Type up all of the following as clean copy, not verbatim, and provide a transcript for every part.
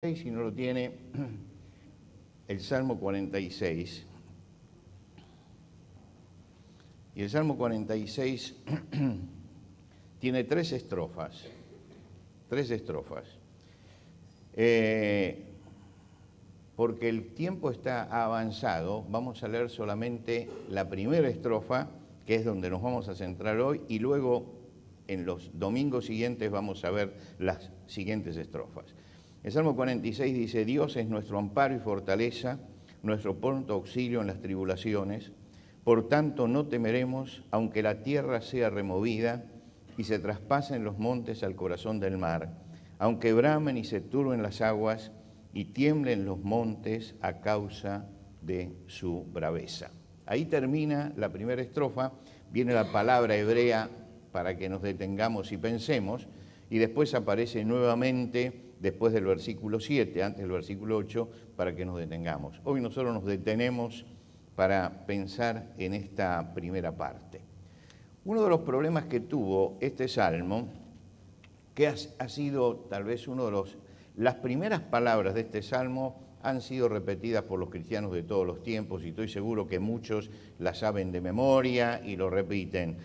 Si no lo tiene, el Salmo 46. Y el Salmo 46 tiene tres estrofas. Porque el tiempo está avanzado, vamos a leer solamente la primera estrofa, que es donde nos vamos a centrar hoy, y luego en los domingos siguientes vamos a ver las siguientes estrofas. El Salmo 46 dice: Dios es nuestro amparo y fortaleza, nuestro pronto auxilio en las tribulaciones. Por tanto no temeremos, aunque la tierra sea removida y se traspasen los montes al corazón del mar, aunque bramen y se turben las aguas y tiemblen los montes a causa de su braveza. Ahí termina la primera estrofa, viene la palabra hebrea para que nos detengamos y pensemos, y después aparece nuevamente después del versículo 7, antes del versículo 8, para que nos detengamos. Hoy nosotros nos detenemos para pensar en esta primera parte. Uno de los problemas que tuvo este salmo, que ha sido tal vez las primeras palabras de este salmo han sido repetidas por los cristianos de todos los tiempos y estoy seguro que muchos las saben de memoria y lo repiten.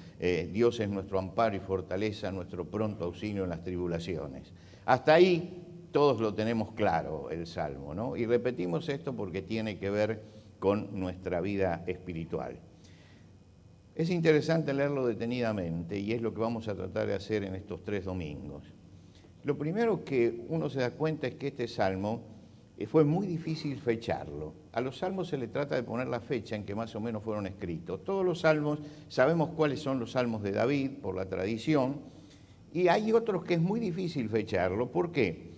Dios es nuestro amparo y fortaleza, nuestro pronto auxilio en las tribulaciones. Hasta ahí todos lo tenemos claro, el Salmo, ¿no? Y repetimos esto porque tiene que ver con nuestra vida espiritual. Es interesante leerlo detenidamente y es lo que vamos a tratar de hacer en estos 3 domingos. Lo primero que uno se da cuenta es que este Salmo fue muy difícil fecharlo. A los salmos se le trata de poner la fecha en que más o menos fueron escritos. Todos los salmos, sabemos cuáles son los salmos de David por la tradición, y hay otros que es muy difícil fecharlo. ¿Por qué?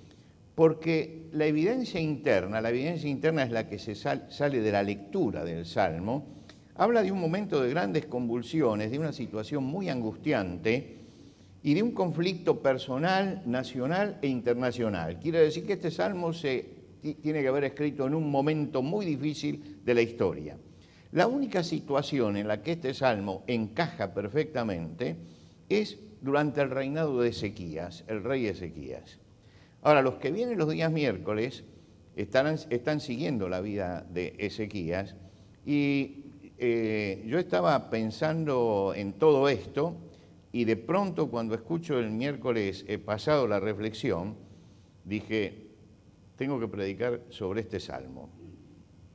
Porque la evidencia interna es la que se sale de la lectura del Salmo, habla de un momento de grandes convulsiones, de una situación muy angustiante y de un conflicto personal, nacional e internacional. Quiere decir que este Salmo tiene que haber escrito en un momento muy difícil de la historia. La única situación en la que este Salmo encaja perfectamente es durante el reinado de Ezequías, el rey Ezequías. Ahora, los que vienen los días miércoles están siguiendo la vida de Ezequías y yo estaba pensando en todo esto y de pronto cuando escucho el miércoles pasado la reflexión, dije, tengo que predicar sobre este salmo.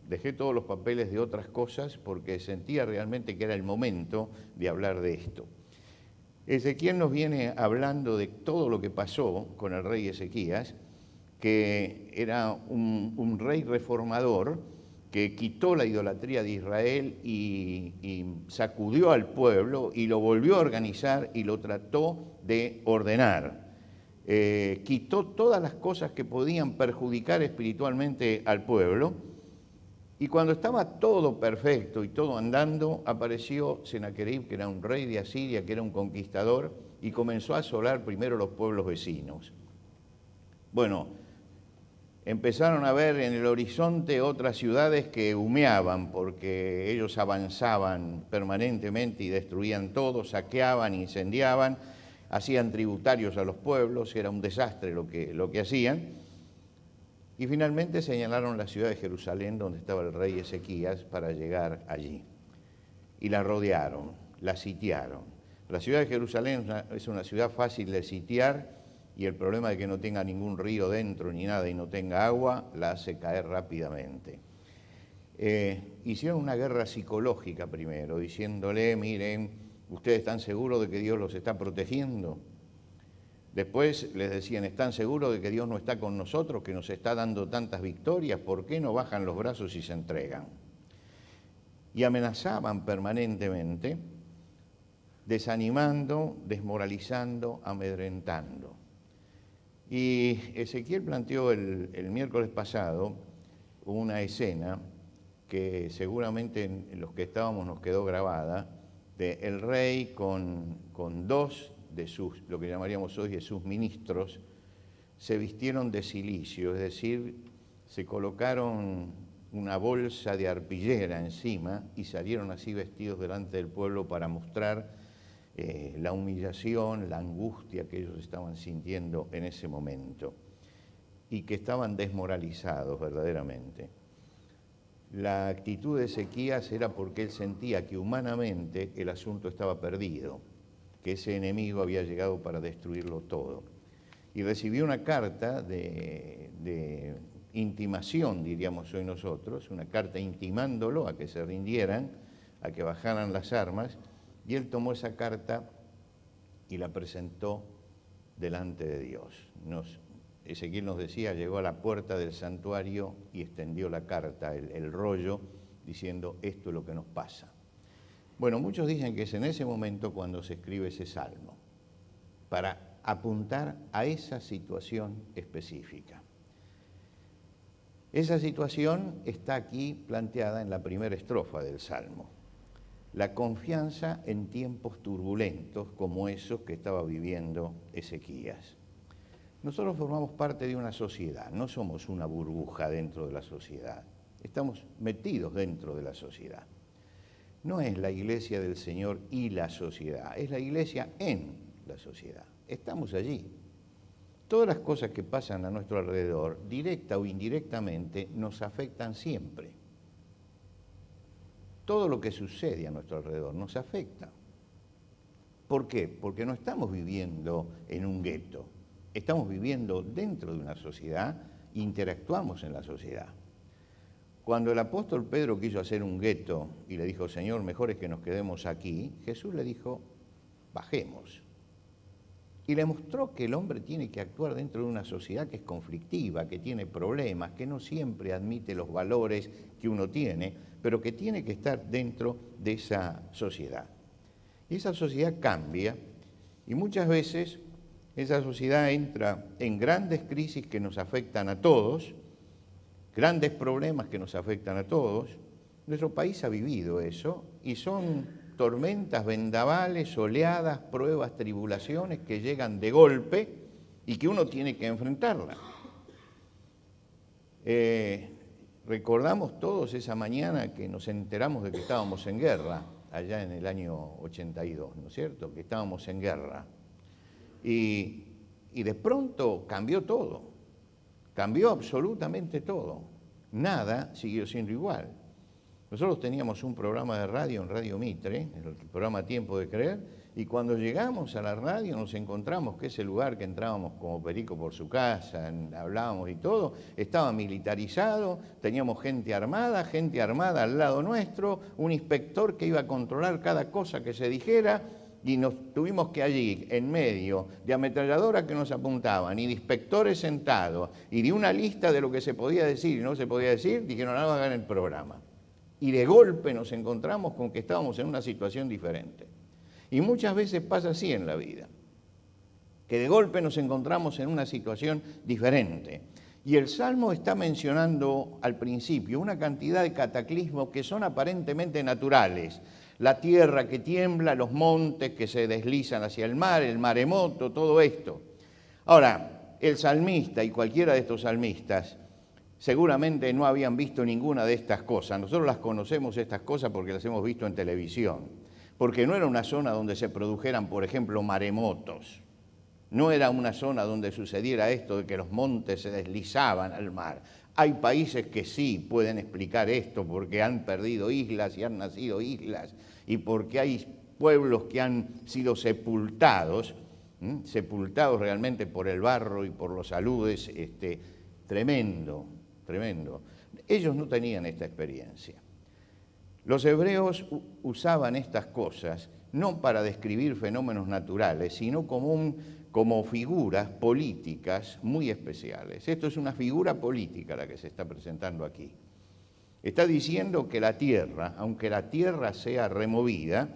Dejé todos los papeles de otras cosas porque sentía realmente que era el momento de hablar de esto. Ezequiel nos viene hablando de todo lo que pasó con el rey Ezequías, que era un rey reformador que quitó la idolatría de Israel y sacudió al pueblo y lo volvió a organizar y lo trató de ordenar. Quitó todas las cosas que podían perjudicar espiritualmente al pueblo. Y cuando estaba todo perfecto y todo andando, apareció Senaquerib, que era un rey de Asiria, que era un conquistador, y comenzó a asolar primero los pueblos vecinos. Bueno, empezaron a ver en el horizonte otras ciudades que humeaban, porque ellos avanzaban permanentemente y destruían todo, saqueaban, incendiaban, hacían tributarios a los pueblos, era un desastre lo que hacían. Y finalmente señalaron la ciudad de Jerusalén, donde estaba el rey Ezequías, para llegar allí. Y la rodearon, la sitiaron. La ciudad de Jerusalén es una ciudad fácil de sitiar y el problema de que no tenga ningún río dentro ni nada y no tenga agua, la hace caer rápidamente. Hicieron una guerra psicológica primero, diciéndole, miren, ¿ustedes están seguros de que Dios los está protegiendo? Después les decían, ¿están seguros de que Dios no está con nosotros, que nos está dando tantas victorias? ¿Por qué no bajan los brazos y se entregan? Y amenazaban permanentemente, desanimando, desmoralizando, amedrentando. Y Ezequiel planteó el miércoles pasado una escena que seguramente en los que estábamos nos quedó grabada, de el rey con dos de lo que llamaríamos hoy de sus ministros, se vistieron de cilicio, es decir, se colocaron una bolsa de arpillera encima y salieron así vestidos delante del pueblo para mostrar la humillación, la angustia que ellos estaban sintiendo en ese momento. y que estaban desmoralizados verdaderamente. La actitud de Ezequías era porque él sentía que humanamente el asunto estaba perdido, que ese enemigo había llegado para destruirlo todo. Y recibió una carta de intimación, diríamos hoy nosotros, una carta intimándolo a que se rindieran, a que bajaran las armas, y él tomó esa carta y la presentó delante de Dios. Ezequiel nos decía, llegó a la puerta del santuario y extendió la carta, el rollo, diciendo, esto es lo que nos pasa. Bueno, muchos dicen que es en ese momento cuando se escribe ese salmo, para apuntar a esa situación específica. Esa situación está aquí planteada en la primera estrofa del salmo. La confianza en tiempos turbulentos como esos que estaba viviendo Ezequías. Nosotros formamos parte de una sociedad, no somos una burbuja dentro de la sociedad, estamos metidos dentro de la sociedad. No es la iglesia del Señor y la sociedad, es la iglesia en la sociedad. Estamos allí. Todas las cosas que pasan a nuestro alrededor, directa o indirectamente, nos afectan siempre. Todo lo que sucede a nuestro alrededor nos afecta. ¿Por qué? Porque no estamos viviendo en un gueto. Estamos viviendo dentro de una sociedad, interactuamos en la sociedad. Cuando el apóstol Pedro quiso hacer un gueto y le dijo, Señor, mejor es que nos quedemos aquí, Jesús le dijo, bajemos. Y le mostró que el hombre tiene que actuar dentro de una sociedad que es conflictiva, que tiene problemas, que no siempre admite los valores que uno tiene, pero que tiene que estar dentro de esa sociedad. Y esa sociedad cambia y muchas veces esa sociedad entra en grandes crisis que nos afectan a todos, grandes problemas que nos afectan a todos. Nuestro país ha vivido eso y son tormentas, vendavales, oleadas, pruebas, tribulaciones que llegan de golpe y que uno tiene que enfrentarlas. Recordamos todos esa mañana que nos enteramos de que estábamos en guerra, allá en el año 82, ¿no es cierto? Que estábamos en guerra. Y de pronto cambió todo, cambió absolutamente todo. Nada siguió siendo igual. Nosotros teníamos un programa de radio en Radio Mitre, el programa Tiempo de Creer, y cuando llegamos a la radio nos encontramos que ese lugar que entrábamos como perico por su casa, hablábamos y todo, estaba militarizado, teníamos gente armada al lado nuestro, un inspector que iba a controlar cada cosa que se dijera, y nos tuvimos que allí, en medio de ametralladoras que nos apuntaban y de inspectores sentados y de una lista de lo que se podía decir y no se podía decir, dijeron, no hagan el programa. Y de golpe nos encontramos con que estábamos en una situación diferente. Y muchas veces pasa así en la vida, que de golpe nos encontramos en una situación diferente. Y el Salmo está mencionando al principio una cantidad de cataclismos que son aparentemente naturales. La tierra que tiembla, los montes que se deslizan hacia el maremoto, todo esto. Ahora, el salmista y cualquiera de estos salmistas seguramente no habían visto ninguna de estas cosas. Nosotros las conocemos estas cosas porque las hemos visto en televisión. Porque no era una zona donde se produjeran, por ejemplo, maremotos. No era una zona donde sucediera esto de que los montes se deslizaban al mar. Hay países que sí pueden explicar esto porque han perdido islas y han nacido islas y porque hay pueblos que han sido sepultados realmente por el barro y por los aludes, tremendo, tremendo. Ellos no tenían esta experiencia. Los hebreos usaban estas cosas no para describir fenómenos naturales, sino como figuras políticas muy especiales. Esto es una figura política la que se está presentando aquí. Está diciendo que la tierra, aunque la tierra sea removida,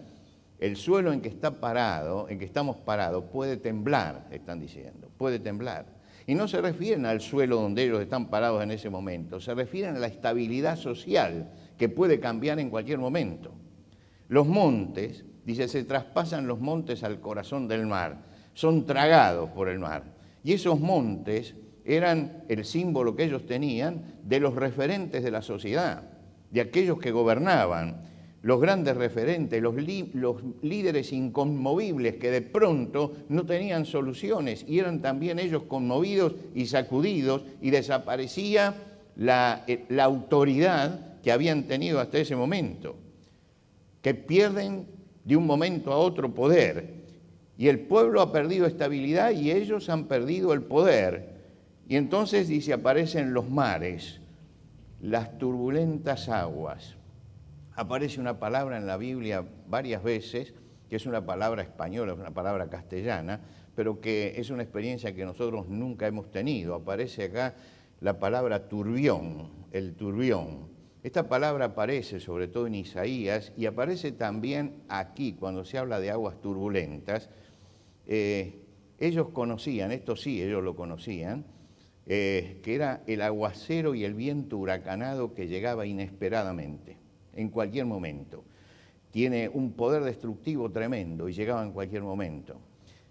el suelo en que está parado, en que estamos parados, puede temblar, están diciendo, puede temblar. Y no se refieren al suelo donde ellos están parados en ese momento, se refieren a la estabilidad social que puede cambiar en cualquier momento. Los montes, dice, se traspasan los montes al corazón del mar, son tragados por el mar. Y esos montes eran el símbolo que ellos tenían de los referentes de la sociedad, de aquellos que gobernaban. los grandes referentes, los líderes inconmovibles que de pronto no tenían soluciones y eran también ellos conmovidos y sacudidos y desaparecía la autoridad que habían tenido hasta ese momento, que pierden de un momento a otro poder y el pueblo ha perdido estabilidad y ellos han perdido el poder. Y entonces dice, aparecen los mares, las turbulentas aguas. Aparece una palabra en la Biblia varias veces, que es una palabra española, una palabra castellana, pero que es una experiencia que nosotros nunca hemos tenido. Aparece acá la palabra turbión, el turbión. Esta palabra aparece sobre todo en Isaías y aparece también aquí cuando se habla de aguas turbulentas. Ellos conocían, esto sí, ellos lo conocían, que era el aguacero y el viento huracanado que llegaba inesperadamente, en cualquier momento. Tiene un poder destructivo tremendo y llegaba en cualquier momento.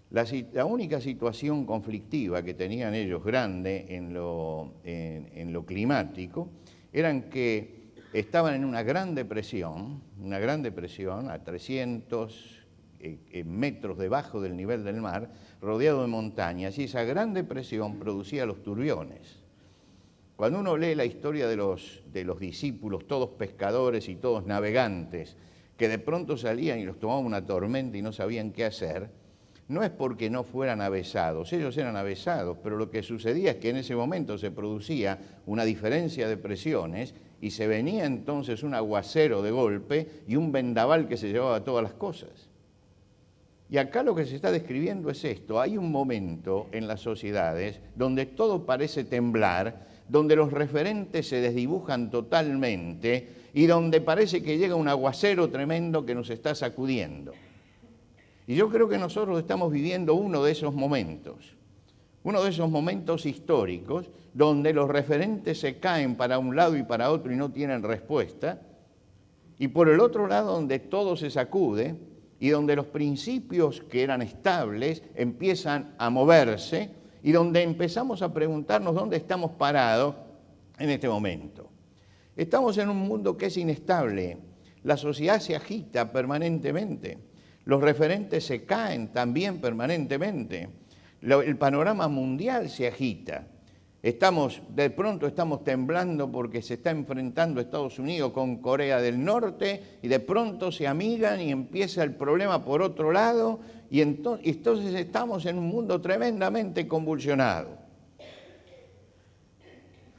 La única situación conflictiva que tenían ellos grande en lo climático eran que estaban en una gran depresión a 300 metros debajo del nivel del mar, rodeado de montañas, y esa gran depresión producía los turbiones. Cuando uno lee la historia de los discípulos, todos pescadores y todos navegantes, que de pronto salían y los tomaba una tormenta y no sabían qué hacer, no es porque no fueran avesados, ellos eran avesados, pero lo que sucedía es que en ese momento se producía una diferencia de presiones y se venía entonces un aguacero de golpe y un vendaval que se llevaba todas las cosas. Y acá lo que se está describiendo es esto: hay un momento en las sociedades donde todo parece temblar, donde los referentes se desdibujan totalmente y donde parece que llega un aguacero tremendo que nos está sacudiendo. Y yo creo que nosotros estamos viviendo uno de esos momentos históricos donde los referentes se caen para un lado y para otro y no tienen respuesta, y por el otro lado donde todo se sacude y donde los principios que eran estables empiezan a moverse y donde empezamos a preguntarnos dónde estamos parados en este momento. Estamos en un mundo que es inestable, la sociedad se agita permanentemente, los referentes se caen también permanentemente, el panorama mundial se agita. De pronto estamos temblando porque se está enfrentando Estados Unidos con Corea del Norte y de pronto se amigan y empieza el problema por otro lado y entonces estamos en un mundo tremendamente convulsionado.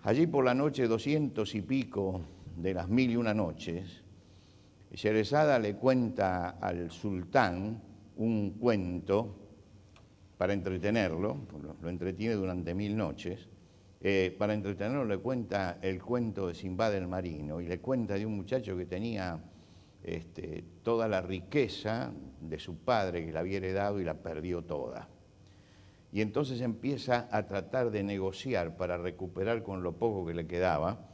Allí por la noche 200 y pico de las 1001 noches, Sherezada le cuenta al sultán un cuento para entretenerlo, lo entretiene durante 1000 noches. Para entretenerlo le cuenta el cuento de Simbad el Marino y le cuenta de un muchacho que tenía toda la riqueza de su padre que la había heredado y la perdió toda. Y entonces empieza a tratar de negociar para recuperar con lo poco que le quedaba,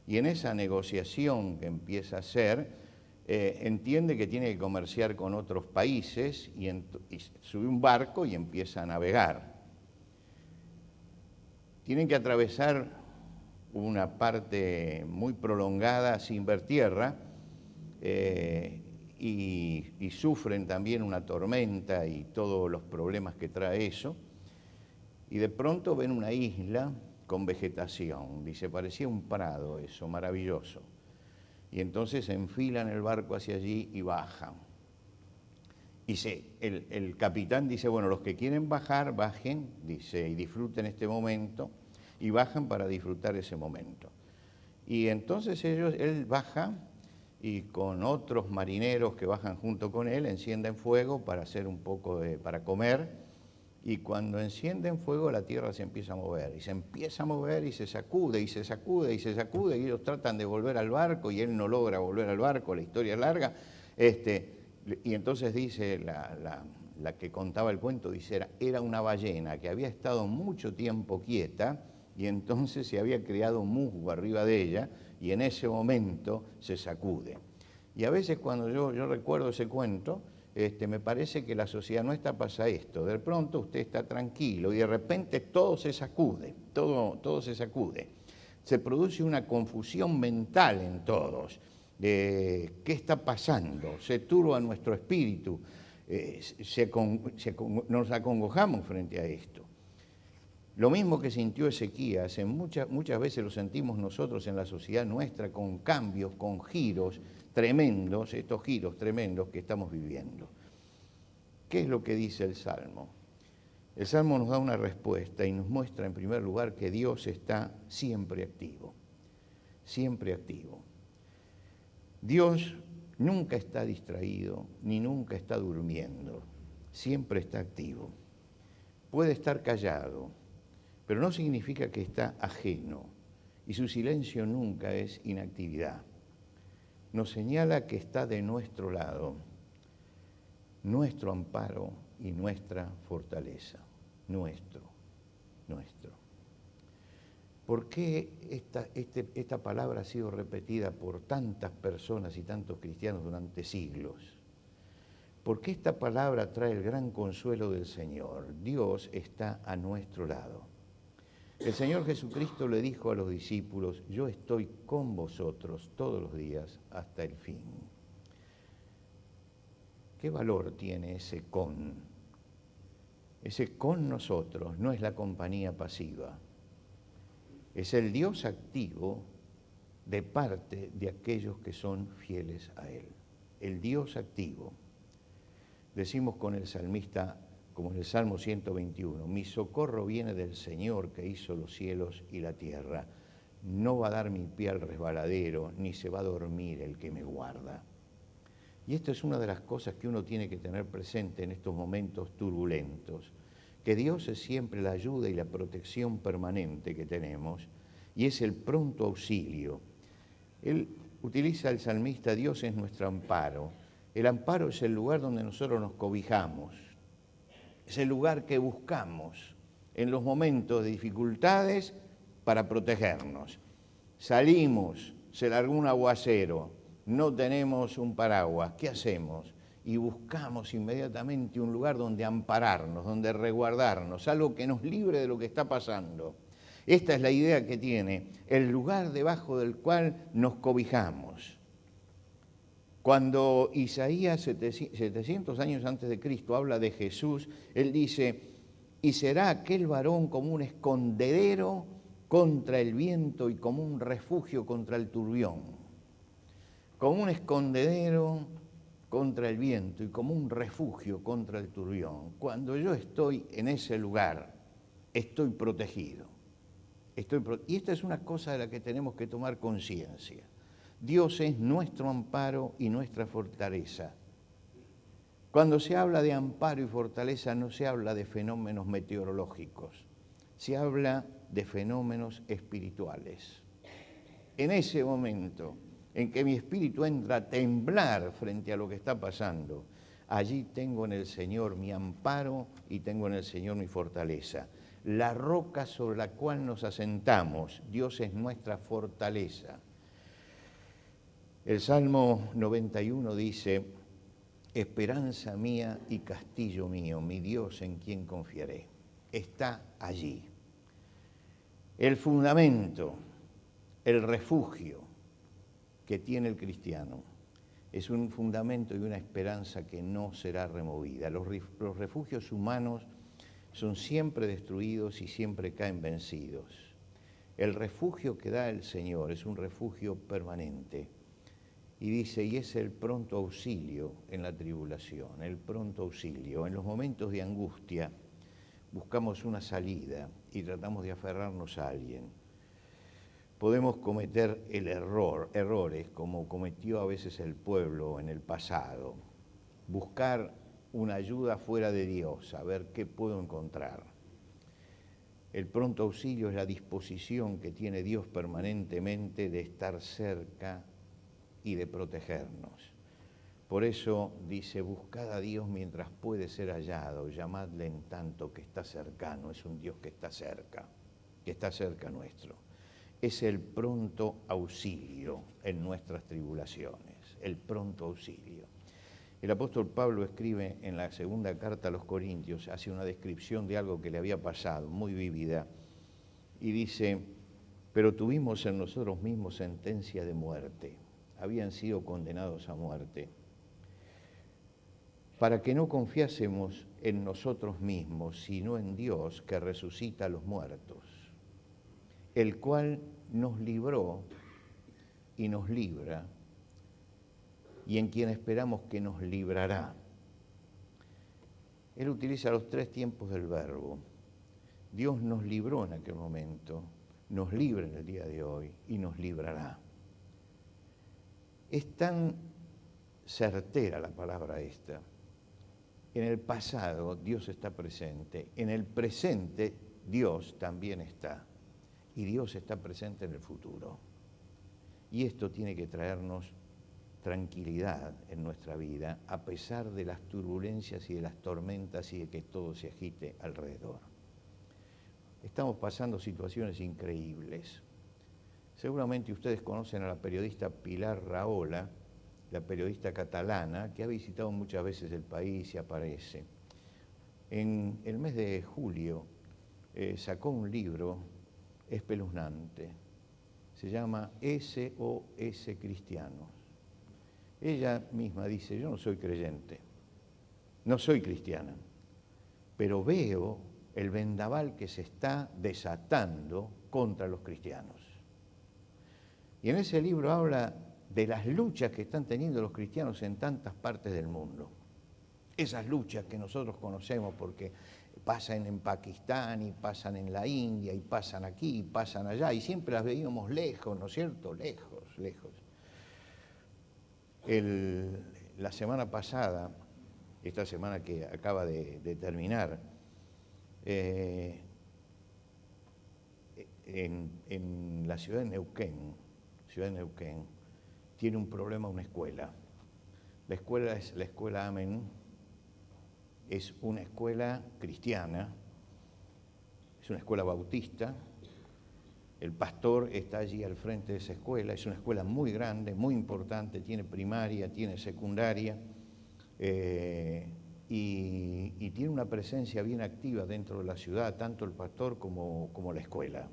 y en esa negociación que empieza a hacer, entiende que tiene que comerciar con otros países y sube un barco y empieza a navegar. Tienen que atravesar una parte muy prolongada sin ver tierra y sufren también una tormenta y todos los problemas que trae eso. Y de pronto ven una isla con vegetación, dice, parecía un prado eso, maravilloso. Y entonces enfilan el barco hacia allí y bajan. Y el capitán dice, bueno, los que quieren bajar, bajen, dice, y disfruten este momento, y bajan para disfrutar ese momento. Y entonces él baja y con otros marineros que bajan junto con él, encienden fuego para hacer un poco para comer, y cuando encienden fuego la tierra se empieza a mover, y se empieza a mover y se sacude, y se sacude, y se sacude, y ellos tratan de volver al barco, y él no logra volver al barco, la historia es larga, y entonces dice la que contaba el cuento, dice, era una ballena que había estado mucho tiempo quieta, y entonces se había creado un musgo arriba de ella, y en ese momento se sacude. Y a veces cuando yo recuerdo ese cuento, me parece que la sociedad nuestra pasa esto, de pronto usted está tranquilo y de repente todo se sacude, todo se sacude. Se produce una confusión mental en todos ¿Qué está pasando? Se turba nuestro espíritu, nos acongojamos frente a esto. Lo mismo que sintió Ezequías, muchas veces lo sentimos nosotros en la sociedad nuestra, con cambios, con giros tremendos, estos giros tremendos que estamos viviendo. ¿Qué es lo que dice el Salmo? El Salmo nos da una respuesta y nos muestra en primer lugar que Dios está siempre activo, siempre activo. Dios nunca está distraído ni nunca está durmiendo, siempre está activo. Puede estar callado, pero no significa que está ajeno, y su silencio nunca es inactividad. Nos señala que está de nuestro lado, nuestro amparo y nuestra fortaleza, nuestro. ¿Por qué esta palabra ha sido repetida por tantas personas y tantos cristianos durante siglos? Porque esta palabra trae el gran consuelo del Señor. Dios está a nuestro lado. El Señor Jesucristo le dijo a los discípulos: yo estoy con vosotros todos los días hasta el fin. ¿Qué valor tiene ese con? Ese con nosotros no es la compañía pasiva. Es el Dios activo de parte de aquellos que son fieles a Él. El Dios activo. Decimos con el salmista, como en el Salmo 121, mi socorro viene del Señor que hizo los cielos y la tierra. No va a dar mi pie al resbaladero, ni se va a dormir el que me guarda. Y esto es una de las cosas que uno tiene que tener presente en estos momentos turbulentos, que Dios es siempre la ayuda y la protección permanente que tenemos, y es el pronto auxilio. Él utiliza el salmista: Dios es nuestro amparo. El amparo es el lugar donde nosotros nos cobijamos, es el lugar que buscamos en los momentos de dificultades para protegernos. Salimos, se largó un aguacero, no tenemos un paraguas, ¿qué hacemos? Y buscamos inmediatamente un lugar donde ampararnos, donde resguardarnos, algo que nos libre de lo que está pasando. Esta es la idea que tiene, el lugar debajo del cual nos cobijamos. Cuando Isaías, 700 años antes de Cristo, habla de Jesús, él dice: y será aquel varón como un escondedero contra el viento y como un refugio contra el turbión. Como un escondedero contra el viento y como un refugio contra el turbión. Cuando yo estoy en ese lugar, estoy protegido. Y esta es una cosa de la que tenemos que tomar conciencia. Dios es nuestro amparo y nuestra fortaleza. Cuando se habla de amparo y fortaleza, no se habla de fenómenos meteorológicos, se habla de fenómenos espirituales. En ese momento en que mi espíritu entra a temblar frente a lo que está pasando, allí tengo en el Señor mi amparo y tengo en el Señor mi fortaleza. La roca sobre la cual nos asentamos, Dios es nuestra fortaleza. El Salmo 91 dice: esperanza mía y castillo mío, mi Dios en quien confiaré. Está allí. El fundamento, el refugio que tiene el cristiano es un fundamento y una esperanza que no será removida. Los refugios humanos son siempre destruidos y siempre caen vencidos. El refugio que da el Señor es un refugio permanente. Y dice: y es el pronto auxilio en la tribulación, el pronto auxilio. En los momentos de angustia buscamos una salida y tratamos de aferrarnos a alguien. Podemos cometer errores como cometió a veces el pueblo en el pasado. Buscar una ayuda fuera de Dios, a ver qué puedo encontrar. El pronto auxilio es la disposición que tiene Dios permanentemente de estar cerca y de protegernos. Por eso dice: buscad a Dios mientras puede ser hallado, llamadle en tanto que está cercano. Es un Dios que está cerca nuestro. Es el pronto auxilio en nuestras tribulaciones, el pronto auxilio. El apóstol Pablo escribe en la segunda carta a los Corintios, hace una descripción de algo que le había pasado, muy vívida, y dice: pero tuvimos en nosotros mismos sentencia de muerte, habían sido condenados a muerte, para que no confiásemos en nosotros mismos, sino en Dios que resucita a los muertos, el cual nos libró y nos libra, y en quien esperamos que nos librará. Él utiliza los 3 tiempos del verbo. Dios nos libró en aquel momento, nos libra en el día de hoy y nos librará. Es tan certera la palabra esta. En el pasado Dios está presente, en el presente Dios también está, y Dios está presente en el futuro. Y esto tiene que traernos tranquilidad en nuestra vida, a pesar de las turbulencias y de las tormentas y de que todo se agite alrededor. Estamos pasando situaciones increíbles. Seguramente ustedes conocen a la periodista Pilar Rahola, la periodista catalana, que ha visitado muchas veces el país y aparece. En el mes de julio sacó un libro espeluznante. Se llama SOS Cristianos. Ella misma dice, yo no soy creyente, no soy cristiana, pero veo el vendaval que se está desatando contra los cristianos. Y en ese libro habla de las luchas que están teniendo los cristianos en tantas partes del mundo. Esas luchas que nosotros conocemos porque pasan en Pakistán y pasan en la India y pasan aquí y pasan allá y siempre las veíamos lejos, ¿no es cierto? Lejos, lejos. La semana pasada, esta semana que acaba de terminar, en la ciudad de Neuquén, tiene un problema una escuela. La escuela es la escuela Amén, es una escuela cristiana, es una escuela bautista. El pastor está allí al frente de esa escuela, es una escuela muy grande, muy importante, tiene primaria, tiene secundaria, y tiene una presencia bien activa dentro de la ciudad, tanto el pastor como la escuela.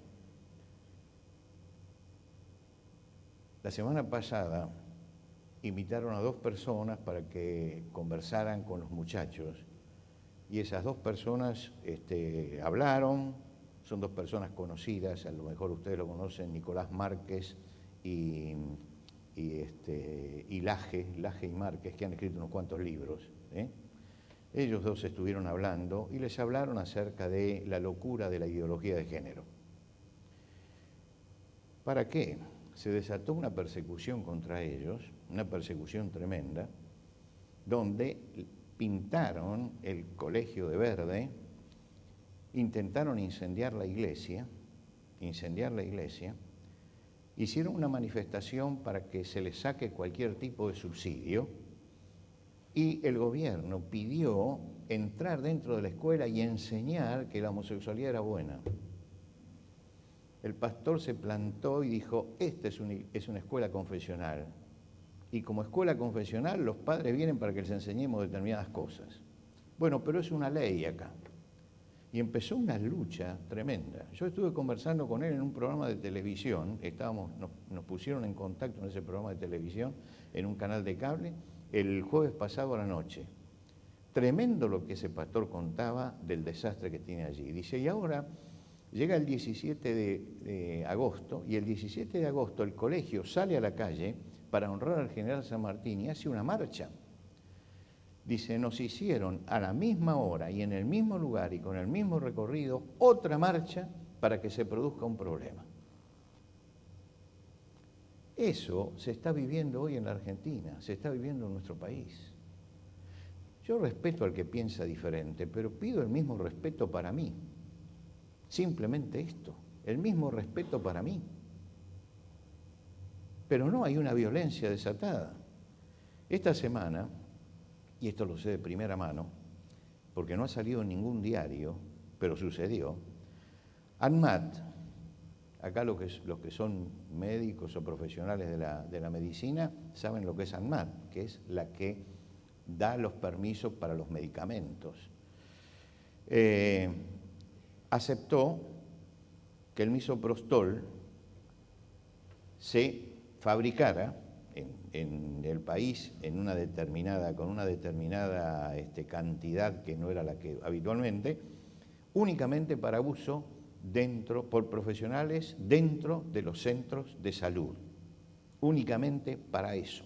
La semana pasada invitaron a 2 personas para que conversaran con los muchachos, y esas 2 personas hablaron. Son 2 personas conocidas, a lo mejor ustedes lo conocen, Nicolás Márquez y Laje y Márquez, que han escrito unos cuantos libros. Ellos 2 estuvieron hablando y les hablaron acerca de la locura de la ideología de género. ¿Para qué? Se desató una persecución contra ellos, una persecución tremenda, donde pintaron el colegio de verde, intentaron incendiar la iglesia, hicieron una manifestación para que se les saque cualquier tipo de subsidio y el gobierno pidió entrar dentro de la escuela y enseñar que la homosexualidad era buena. El pastor se plantó y dijo, esta es una escuela confesional, y como escuela confesional los padres vienen para que les enseñemos determinadas cosas. Bueno, pero es una ley acá. Y empezó una lucha tremenda. Yo estuve conversando con él en un programa de televisión, nos pusieron en contacto en ese programa de televisión, en un canal de cable, el jueves pasado a la noche. Tremendo lo que ese pastor contaba del desastre que tiene allí. Dice, y ahora llega el 17 de agosto, y el 17 de agosto el colegio sale a la calle para honrar al general San Martín y hace una marcha. Dice, nos hicieron a la misma hora y en el mismo lugar y con el mismo recorrido otra marcha para que se produzca un problema. Eso se está viviendo hoy en la Argentina, se está viviendo en nuestro país. Yo respeto al que piensa diferente, pero pido el mismo respeto para mí. Simplemente esto, el mismo respeto para mí. Pero no hay una violencia desatada. Esta semana, y esto lo sé de primera mano, porque no ha salido en ningún diario, pero sucedió, ANMAT, acá los que son médicos o profesionales de la medicina saben lo que es ANMAT, que es la que da los permisos para los medicamentos. Aceptó que el misoprostol se fabricara en el país con una determinada cantidad que no era la que habitualmente, únicamente para uso por profesionales dentro de los centros de salud, únicamente para eso.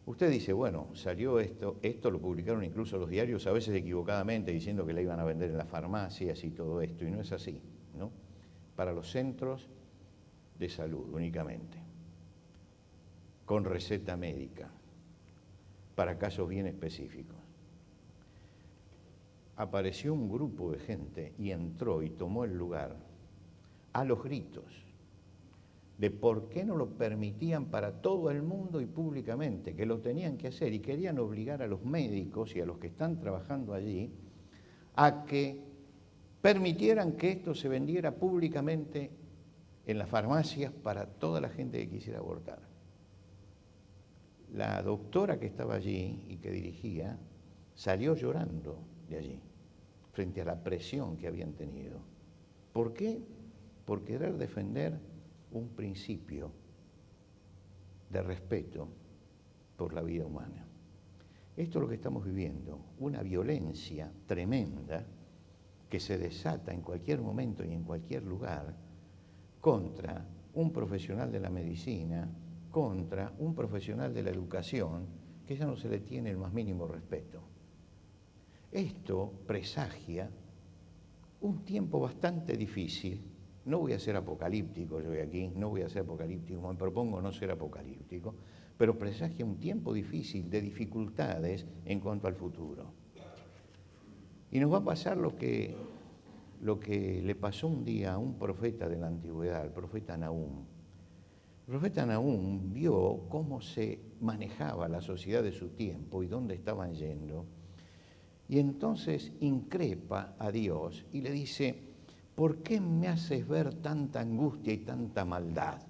Usted dice, bueno, salió esto lo publicaron incluso los diarios, a veces equivocadamente, diciendo que la iban a vender en las farmacias y todo esto, y no es así, ¿no? Para los centros de salud únicamente, con receta médica, para casos bien específicos. Apareció un grupo de gente y entró y tomó el lugar a los gritos de por qué no lo permitían para todo el mundo y públicamente, que lo tenían que hacer, y querían obligar a los médicos y a los que están trabajando allí a que permitieran que esto se vendiera públicamente en las farmacias para toda la gente que quisiera abortar. La doctora que estaba allí y que dirigía salió llorando de allí, frente a la presión que habían tenido. ¿Por qué? Por querer defender un principio de respeto por la vida humana. Esto es lo que estamos viviendo, una violencia tremenda que se desata en cualquier momento y en cualquier lugar contra un profesional de la medicina, contra un profesional de la educación, que ya no se le tiene el más mínimo respeto. Esto presagia un tiempo bastante difícil. No voy a ser apocalíptico, yo voy aquí, no voy a ser apocalíptico, me propongo no ser apocalíptico, pero presagia un tiempo difícil de dificultades en cuanto al futuro. Y nos va a pasar lo que le pasó un día a un profeta de la antigüedad, el profeta Nahum. El profeta Nahum vio cómo se manejaba la sociedad de su tiempo y dónde estaban yendo. Y entonces increpa a Dios y le dice, ¿por qué me haces ver tanta angustia y tanta maldad?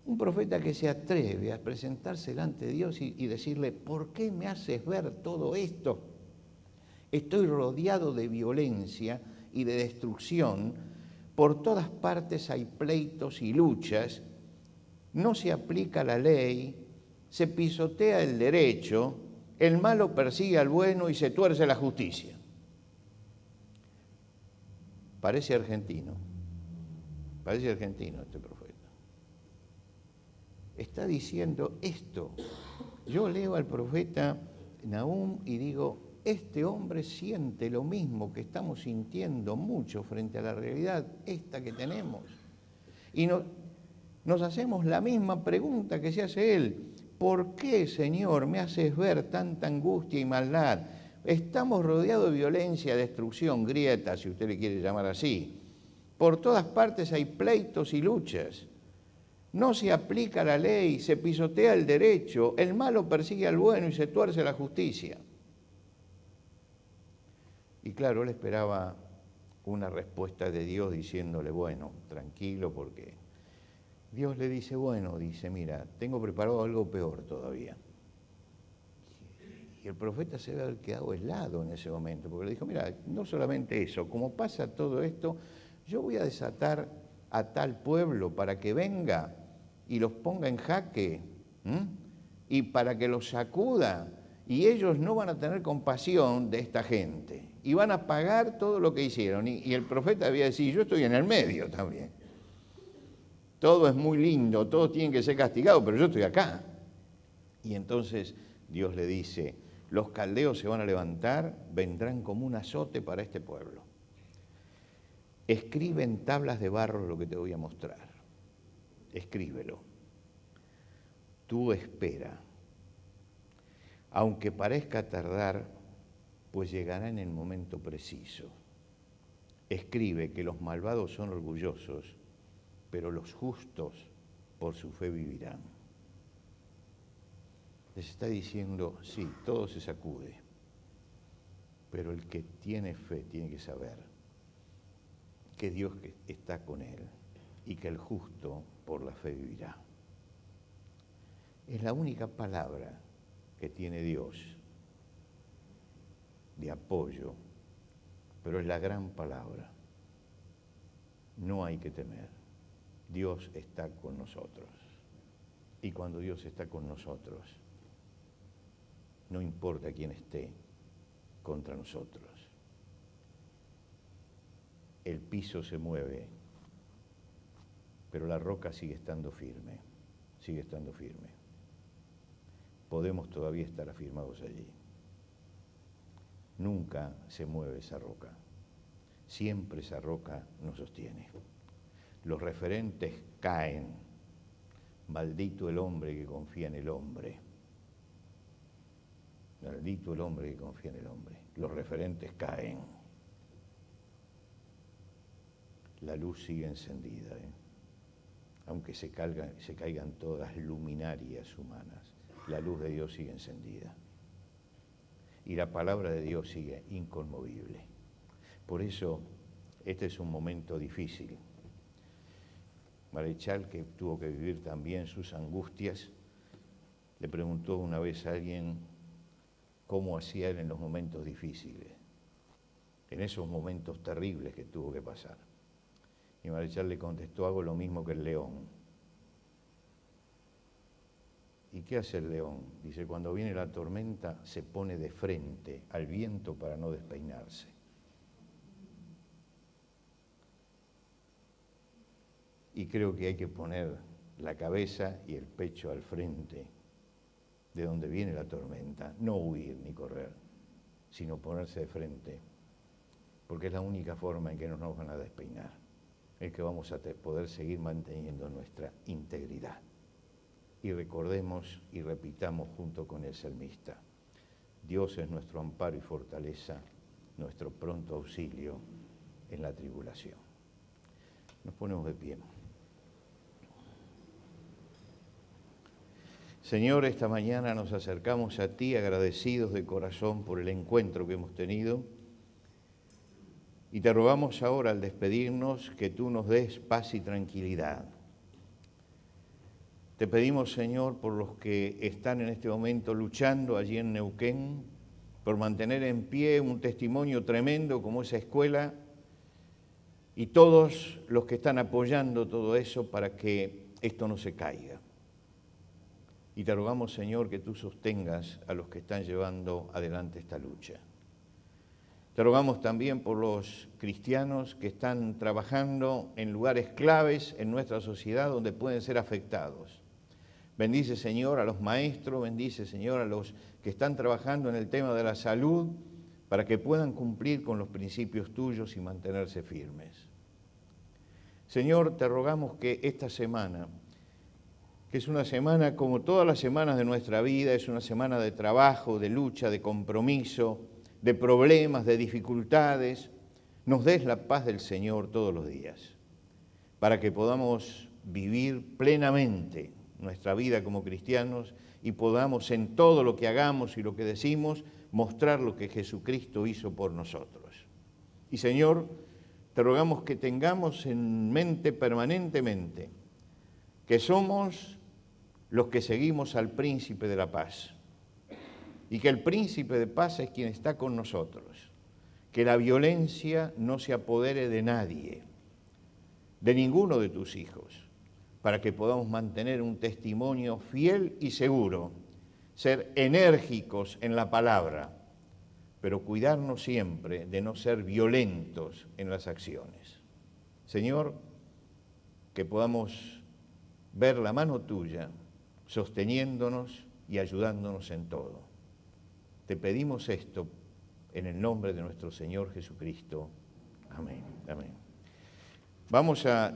Un profeta que se atreve a presentarse delante de Dios y decirle, ¿por qué me haces ver todo esto? Estoy rodeado de violencia y de destrucción. Por todas partes hay pleitos y luchas. No se aplica la ley, se pisotea el derecho, el malo persigue al bueno y se tuerce la justicia. Parece argentino este profeta. Está diciendo esto. Yo leo al profeta Nahum y digo, este hombre siente lo mismo que estamos sintiendo mucho frente a la realidad esta que tenemos. Y nos hacemos la misma pregunta que se hace él. ¿Por qué, Señor, me haces ver tanta angustia y maldad? Estamos rodeados de violencia, destrucción, grietas, si usted le quiere llamar así. Por todas partes hay pleitos y luchas. No se aplica la ley, se pisotea el derecho, el malo persigue al bueno y se tuerce la justicia. Y claro, él esperaba una respuesta de Dios diciéndole, bueno, tranquilo, porque Dios le dice, bueno, dice, mira, tengo preparado algo peor todavía. Y el profeta se debe haber quedado helado en ese momento, porque le dijo, mira, no solamente eso, como pasa todo esto, yo voy a desatar a tal pueblo para que venga y los ponga en jaque, y para que los sacuda, y ellos no van a tener compasión de esta gente, y van a pagar todo lo que hicieron. Y el profeta había decir, yo estoy en el medio también. Todo es muy lindo, todos tienen que ser castigados, pero yo estoy acá. Y entonces Dios le dice, los caldeos se van a levantar, vendrán como un azote para este pueblo. Escribe en tablas de barro lo que te voy a mostrar. Escríbelo. Tú espera. Aunque parezca tardar, pues llegará en el momento preciso. Escribe que los malvados son orgullosos, pero los justos por su fe vivirán. Les está diciendo, sí, todo se sacude, pero el que tiene fe tiene que saber que Dios está con él y que el justo por la fe vivirá. Es la única palabra que tiene Dios de apoyo, pero es la gran palabra. No hay que temer. Dios está con nosotros. Y cuando Dios está con nosotros, no importa quién esté contra nosotros. El piso se mueve, pero la roca sigue estando firme, sigue estando firme. Podemos todavía estar afirmados allí. Nunca se mueve esa roca. Siempre esa roca nos sostiene. Los referentes caen. Maldito el hombre que confía en el hombre. Maldito el hombre que confía en el hombre. Los referentes caen. La luz sigue encendida, aunque se caigan todas luminarias humanas. La luz de Dios sigue encendida. Y la palabra de Dios sigue inconmovible. Por eso, este es un momento difícil. Marechal, que tuvo que vivir también sus angustias, le preguntó una vez a alguien cómo hacía él en los momentos difíciles, en esos momentos terribles que tuvo que pasar. Y Marechal le contestó: hago lo mismo que el león. ¿Y qué hace el león? Dice: cuando viene la tormenta se pone de frente al viento para no despeinarse. Y creo que hay que poner la cabeza y el pecho al frente de donde viene la tormenta. No huir ni correr, sino ponerse de frente, porque es la única forma en que no nos van a despeinar, es que vamos a poder seguir manteniendo nuestra integridad. Y recordemos y repitamos junto con el salmista: Dios es nuestro amparo y fortaleza, nuestro pronto auxilio en la tribulación. Nos ponemos de pie. Señor, esta mañana nos acercamos a ti agradecidos de corazón por el encuentro que hemos tenido y te rogamos ahora, al despedirnos, que tú nos des paz y tranquilidad. Te pedimos, Señor, por los que están en este momento luchando allí en Neuquén, por mantener en pie un testimonio tremendo como esa escuela, y todos los que están apoyando todo eso para que esto no se caiga. Y te rogamos, Señor, que tú sostengas a los que están llevando adelante esta lucha. Te rogamos también por los cristianos que están trabajando en lugares claves en nuestra sociedad donde pueden ser afectados. Bendice, Señor, a los maestros, bendice, Señor, a los que están trabajando en el tema de la salud para que puedan cumplir con los principios tuyos y mantenerse firmes. Señor, te rogamos que esta semana, que es una semana como todas las semanas de nuestra vida, es una semana de trabajo, de lucha, de compromiso, de problemas, de dificultades, nos des la paz del Señor todos los días, para que podamos vivir plenamente nuestra vida como cristianos y podamos en todo lo que hagamos y lo que decimos mostrar lo que Jesucristo hizo por nosotros. Y Señor, te rogamos que tengamos en mente permanentemente que somos los que seguimos al Príncipe de la Paz y que el Príncipe de Paz es quien está con nosotros, que la violencia no se apodere de nadie, de ninguno de tus hijos, para que podamos mantener un testimonio fiel y seguro, ser enérgicos en la palabra, pero cuidarnos siempre de no ser violentos en las acciones. Señor, que podamos ver la mano tuya sosteniéndonos y ayudándonos en todo. Te pedimos esto en el nombre de nuestro Señor Jesucristo. Amén. Amén. Vamos a